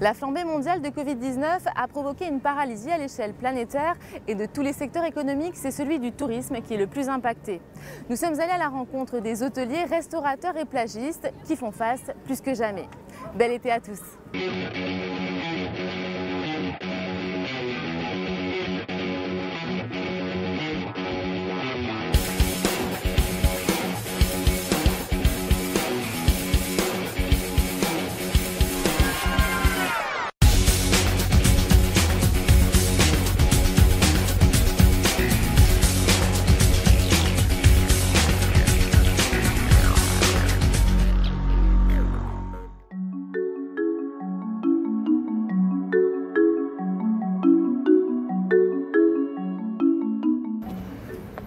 La flambée mondiale de Covid-19 a provoqué une paralysie à l'échelle planétaire et de tous les secteurs économiques, c'est celui du tourisme qui est le plus impacté. Nous sommes allés à la rencontre des hôteliers, restaurateurs et plagistes qui font face plus que jamais. Bel été à tous!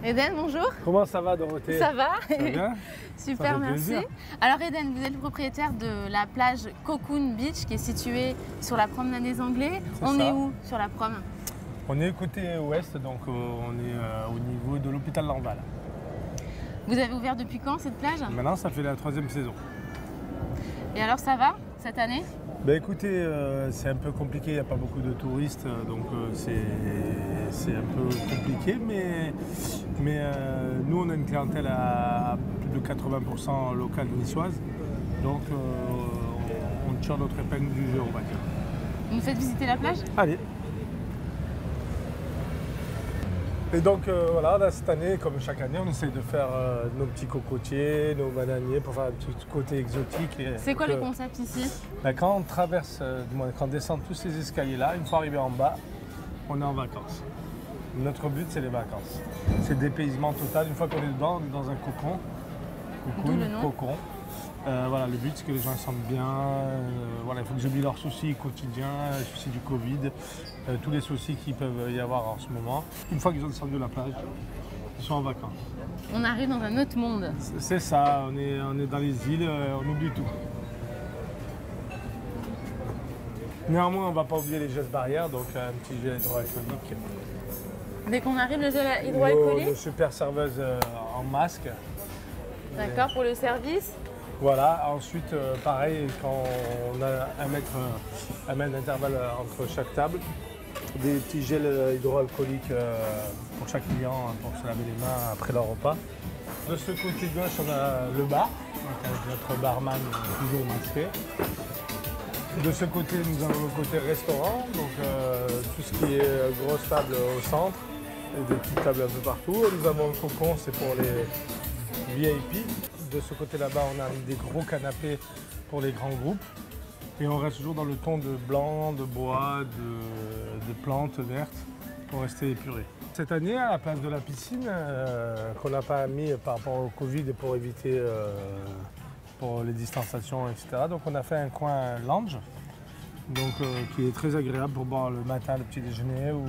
Eden, bonjour. Comment ça va, Dorothée? Ça va? Ça va bien? Super, merci. Alors Eden, vous êtes le propriétaire de la plage Cocoon Beach qui est située sur la promenade des Anglais. On est où sur la prom? On est côté ouest, donc on est au niveau de l'hôpital Lanval. Vous avez ouvert depuis quand cette plage? Maintenant, ça fait la 3e saison. Et alors ça va cette année? Ben écoutez, c'est un peu compliqué, il n'y a pas beaucoup de touristes, donc c'est un peu compliqué, mais nous on a une clientèle à plus de 80% locale niçoise, donc on tire notre épingle du jeu, on va dire. Vous nous faites visiter la plage? Allez. Et donc voilà, là, cette année, comme chaque année, on essaye de faire nos petits cocotiers, nos bananiers pour faire un petit côté exotique. C'est quoi le concept ici? Quand on traverse, quand on descend tous ces escaliers-là, une fois arrivé en bas, on est en vacances. Notre but, c'est les vacances. C'est dépaysement total. Une fois qu'on est dedans, on est dans un cocon. Cocon. Voilà, le but, c'est que les gens se sentent bien. Voilà, il faut qu'ils oublient leurs soucis quotidiens, les soucis du Covid, tous les soucis qu'il peuvent y avoir en ce moment. Une fois qu'ils ont descendu la plage, ils sont en vacances. On arrive dans un autre monde. C'est ça, on est dans les îles, on oublie tout. Néanmoins, on ne va pas oublier les gestes barrières, donc un petit gel hydroalcoolique. Dès qu'on arrive, le gel hydroalcoolique? Nos super serveuses en masque. D'accord, pour le service. Voilà, ensuite pareil, quand on a un mètre d'intervalle entre chaque table, des petits gels hydroalcooliques pour chaque client pour se laver les mains après leur repas. De ce côté gauche, on a le bar, donc avec notre barman toujours masqué. De ce côté, nous avons le côté restaurant, donc tout ce qui est grosse table au centre et des petites tables un peu partout. Nous avons le cocon, c'est pour les VIP. De ce côté là-bas, on a des gros canapés pour les grands groupes. Et on reste toujours dans le ton de blanc, de bois, de plantes vertes pour rester épuré. Cette année, à la place de la piscine, qu'on n'a pas mis par rapport au Covid et pour éviter pour les distanciations, etc. Donc on a fait un coin lounge, donc, qui est très agréable pour boire le matin le petit déjeuner ou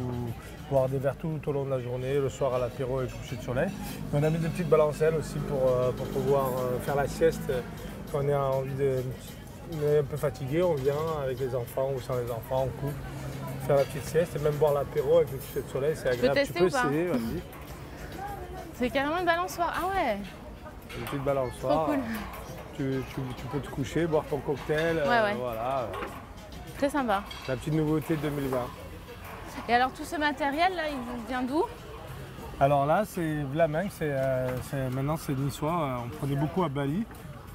boire des verres tout au long de la journée, le soir à l'apéro et le coucher de soleil. Et on a mis des petites balancelles aussi pour pouvoir faire la sieste quand on est un peu fatigué, on vient avec les enfants ou sans les enfants, on coupe, faire la petite sieste et même boire l'apéro avec le coucher de soleil, c'est agréable. Tu peux essayer, vas-y. C'est carrément une balançoire, ah ouais. Une petite balançoire. Trop cool. Tu peux te coucher, boire ton cocktail, voilà. Très sympa. La petite nouveauté de 2020. Et alors tout ce matériel là, il vient d'où? Alors là, c'est Vlaminck, maintenant c'est niçois. On prenait beaucoup à Bali.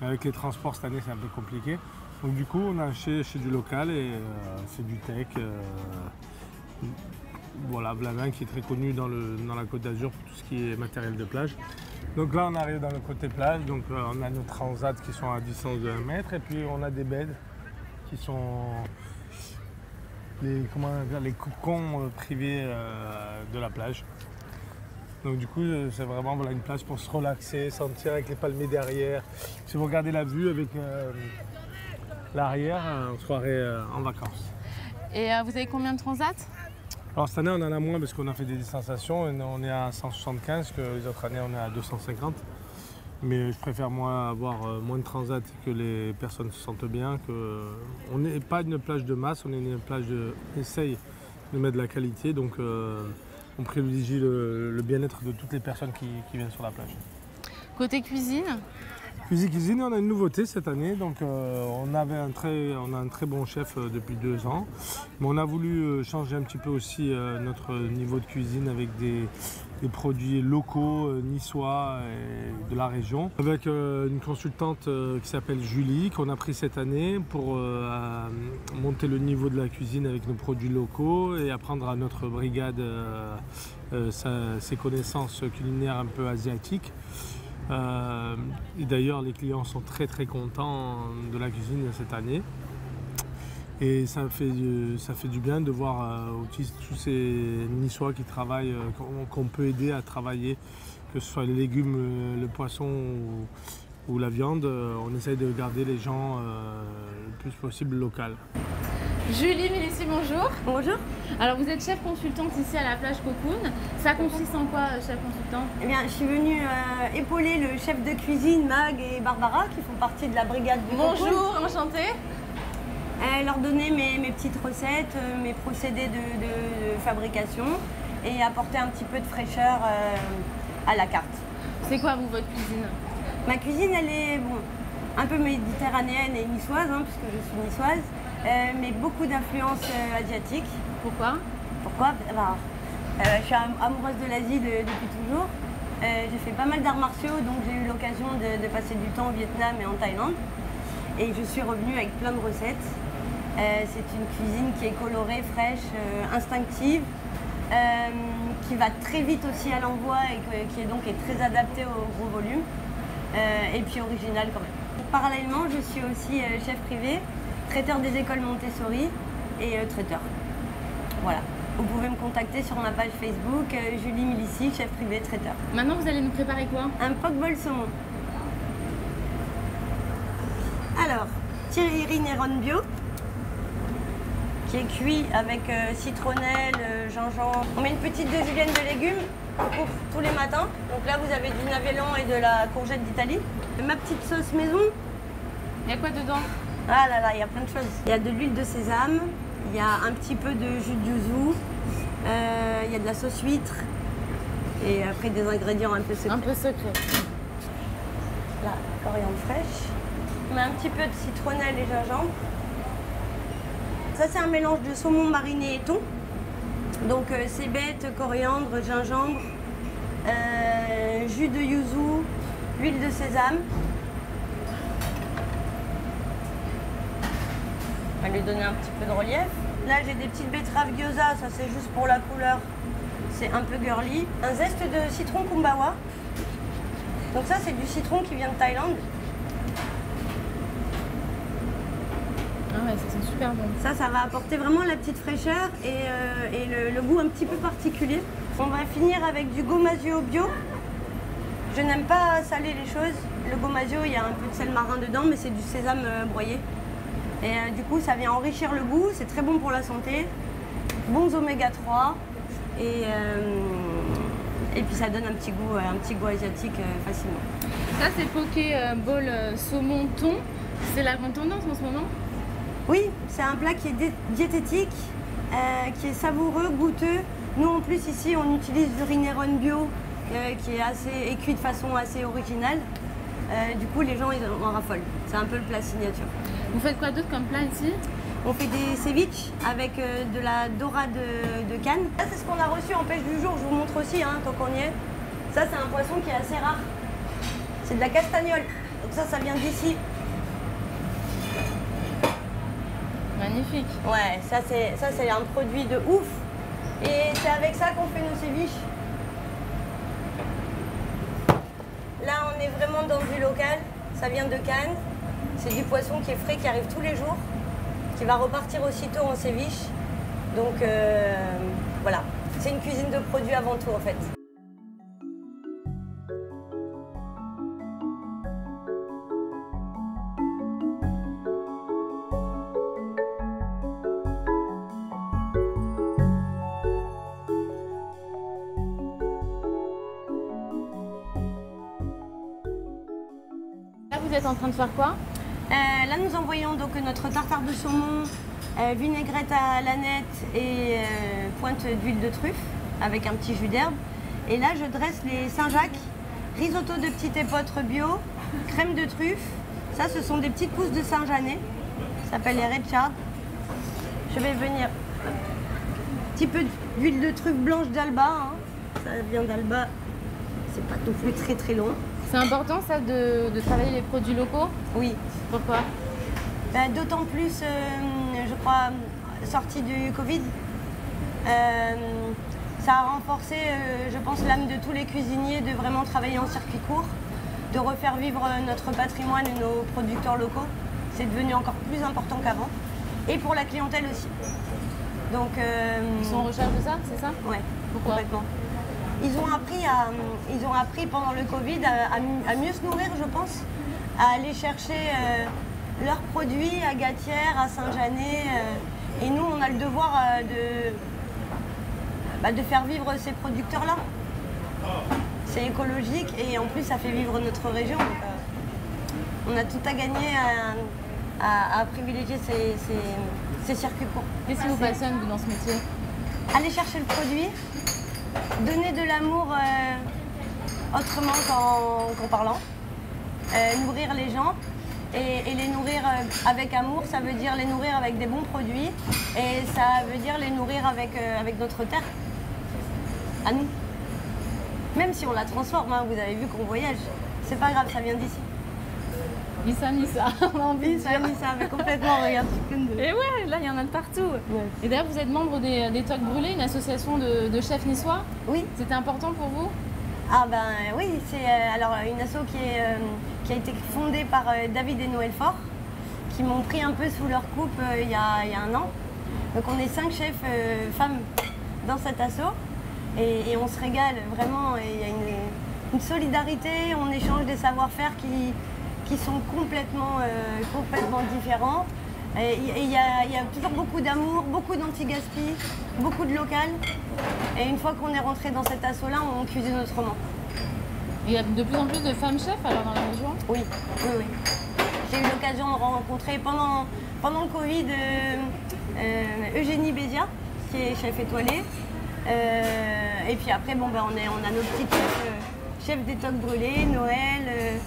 Avec les transports cette année, c'est un peu compliqué. Donc du coup, on a acheté chez du local et c'est du tech. Voilà, Vlaminck qui est très connu dans la Côte d'Azur pour tout ce qui est matériel de plage. Donc là, on arrive dans le côté plage. Donc on a nos transats qui sont à distance de 1 mètre et puis on a des beds qui sont les cocons privés de la plage. Donc du coup, c'est vraiment une place pour se relaxer, sentir avec les palmiers derrière. Si vous regardez la vue avec l'arrière, on se croirait en vacances. Et vous avez combien de transats? Alors cette année, on en a moins parce qu'on a fait des distanciations. On est à 175, que les autres années, on est à 250. Mais je préfère moi avoir moins de transats que les personnes se sentent bien. On n'est pas une plage de masse, on est une plage on essaye de mettre de la qualité. Donc on privilégie le bien-être de toutes les personnes qui viennent sur la plage. Côté cuisine? Cuisine, on a une nouveauté cette année. Donc, on a un très bon chef depuis 2 ans. Mais on a voulu changer un petit peu aussi notre niveau de cuisine avec des produits locaux, niçois et de la région. Avec une consultante qui s'appelle Julie, qu'on a pris cette année pour monter le niveau de la cuisine avec nos produits locaux et apprendre à notre brigade ses connaissances culinaires un peu asiatiques. Et d'ailleurs, les clients sont très contents de la cuisine cette année. Et ça fait du bien de voir tous ces Niçois qui travaillent, qu'on peut aider à travailler, que ce soit les légumes, le poisson ou la viande. On essaye de garder les gens le plus possible local. Julie Mélissi, bonjour. Bonjour. Alors vous êtes chef consultante ici à la plage Cocoon. Ça consiste en quoi, chef consultant? Eh bien, je suis venue épauler le chef de cuisine, Mag et Barbara, qui font partie de la brigade du Cocoon. Bonjour, enchantée. Leur donner mes petites recettes, mes procédés de fabrication et apporter un petit peu de fraîcheur à la carte. C'est quoi, vous, votre cuisine? Ma cuisine, elle est un peu méditerranéenne et niçoise, puisque je suis niçoise, mais beaucoup d'influences asiatiques. Pourquoi? Je suis amoureuse de l'Asie depuis toujours. J'ai fait pas mal d'arts martiaux, donc j'ai eu l'occasion de passer du temps au Vietnam et en Thaïlande. Et je suis revenue avec plein de recettes. C'est une cuisine qui est colorée, fraîche, instinctive, qui va très vite aussi à l'envoi et qui est très adaptée au gros volume. Et puis originale quand même. Parallèlement, je suis aussi chef privé, traiteur des écoles Montessori et traiteur. Voilà. Vous pouvez me contacter sur ma page Facebook, Julie Mélissi, chef privé, traiteur. Maintenant, vous allez nous préparer quoi? Un poke-bowl saumon. Alors, Thierry Néron bio, qui est cuit avec citronnelle, gingembre. On met une petite de julienne de légumes qu'on coupe tous les matins. Donc là, vous avez du navélan et de la courgette d'Italie. Ma petite sauce maison. Il y a quoi dedans? Ah là là, il y a plein de choses. Il y a de l'huile de sésame, il y a un petit peu de jus de yuzu, il y a de la sauce huître et après des ingrédients un peu secrets. Un peu secret. Là, coriandre fraîche. On met un petit peu de citronnelle et gingembre. Ça, c'est un mélange de saumon mariné et thon. Donc, cébette, coriandre, gingembre, jus de yuzu, huile de sésame. On va lui donner un petit peu de relief. Là, j'ai des petites betteraves gyoza, ça c'est juste pour la couleur. C'est un peu girly. Un zeste de citron kumbawa. Donc ça, c'est du citron qui vient de Thaïlande. Ah ouais, ça sent super bon. Ça va apporter vraiment la petite fraîcheur et le goût un petit peu particulier. On va finir avec du gomasio bio. Je n'aime pas saler les choses. Le gomasio, il y a un peu de sel marin dedans, mais c'est du sésame broyé. Et du coup, ça vient enrichir le goût, c'est très bon pour la santé, bons oméga 3 et puis ça donne un petit goût asiatique facilement. Ça, c'est poké bowl saumon thon. C'est la grande tendance en ce moment? Oui, c'est un plat qui est diététique, qui est savoureux, goûteux. Nous, en plus, ici, on utilise du riz Néron bio qui est cuit de façon assez originale. Du coup, les gens, ils en raffolent. C'est un peu le plat signature. Vous faites quoi d'autre comme plat ici? On fait des ceviches avec de la dorade de Cannes. Ça, c'est ce qu'on a reçu en pêche du jour. Je vous montre aussi, tant qu'on y est. Ça, c'est un poisson qui est assez rare. C'est de la castagnole. Donc ça vient d'ici. Magnifique. Ouais, ça, c'est un produit de ouf. Et c'est avec ça qu'on fait nos ceviches. Là, on est vraiment dans du local. Ça vient de Cannes. C'est du poisson qui est frais, qui arrive tous les jours, qui va repartir aussitôt en ceviche. Donc voilà, c'est une cuisine de produits avant tout en fait. Là, vous êtes en train de faire quoi? Là, nous envoyons donc notre tartare de saumon, vinaigrette à l'aneth et pointe d'huile de truffe avec un petit jus d'herbe. Et là, je dresse les Saint-Jacques, risotto de petite épeautre bio, crème de truffe. Ça, ce sont des petites pousses de Saint-Janet. Ça s'appelle les Red Chard. Je vais venir. Un petit peu d'huile de truffe blanche d'Alba. Hein. Ça vient d'Alba. C'est pas non plus très très long. C'est important ça de travailler les produits locaux? Oui. Pourquoi? Ben, d'autant plus, je crois, sorti du Covid. Ça a renforcé, je pense, l'âme de tous les cuisiniers de vraiment travailler en circuit court, de refaire vivre notre patrimoine et nos producteurs locaux. C'est devenu encore plus important qu'avant. Et pour la clientèle aussi. Donc, Ils sont en recherche de ça, c'est ça? Ouais, Pourquoi? complètement. Ils ont appris pendant le Covid à mieux se nourrir, je pense, à aller chercher leurs produits à Gatière, à Saint-Janet. Et nous, on a le devoir de faire vivre ces producteurs-là. C'est écologique et en plus, ça fait vivre notre région. Donc, on a tout à gagner à privilégier ces circuits courts. Qu'est-ce qui vous passionne vous, dans ce métier? Aller chercher le produit, donner de l'amour autrement qu'en parlant, nourrir les gens et les nourrir avec amour, ça veut dire les nourrir avec des bons produits et ça veut dire les nourrir avec notre terre, à nous. Même si on la transforme, hein, vous avez vu qu'on voyage, c'est pas grave, ça vient d'ici. Nissa, on a envie de dire. Nissa, mais complètement, regarde. Et ouais, là il y en a de partout. Ouais. Et d'ailleurs vous êtes membre des Toques Brûlées, une association de chefs niçois. Oui. C'était important pour vous? Ah ben oui, c'est alors une asso qui a été fondée par David et Noël Fort, qui m'ont pris un peu sous leur coupe il y a un an. Donc on est 5 chefs femmes dans cet asso et on se régale vraiment. Il y a une solidarité, on échange des savoir-faire qui sont complètement différents. Et il y a toujours beaucoup d'amour, beaucoup d'anti-gaspi, beaucoup de local. Et une fois qu'on est rentré dans cet assaut-là, on cuisine autrement. Il y a de plus en plus de femmes chefs alors dans la région? Oui. J'ai eu l'occasion de rencontrer pendant le Covid Eugénie Bézia, qui est chef étoilée. Et puis après, on a nos petites chefs des Toques Brûlées, Noël,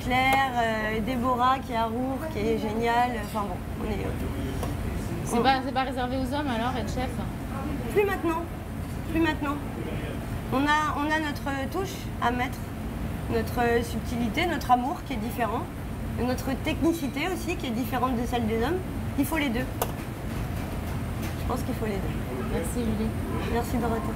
Claire, Déborah qui est à Roure, qui est géniale. Enfin bon, on est... C'est pas réservé aux hommes alors, être chef? Plus maintenant. On a notre touche à mettre, notre subtilité, notre amour qui est différent, notre technicité aussi qui est différente de celle des hommes. Il faut les deux. Je pense qu'il faut les deux. Merci Julie. Merci Dorothée.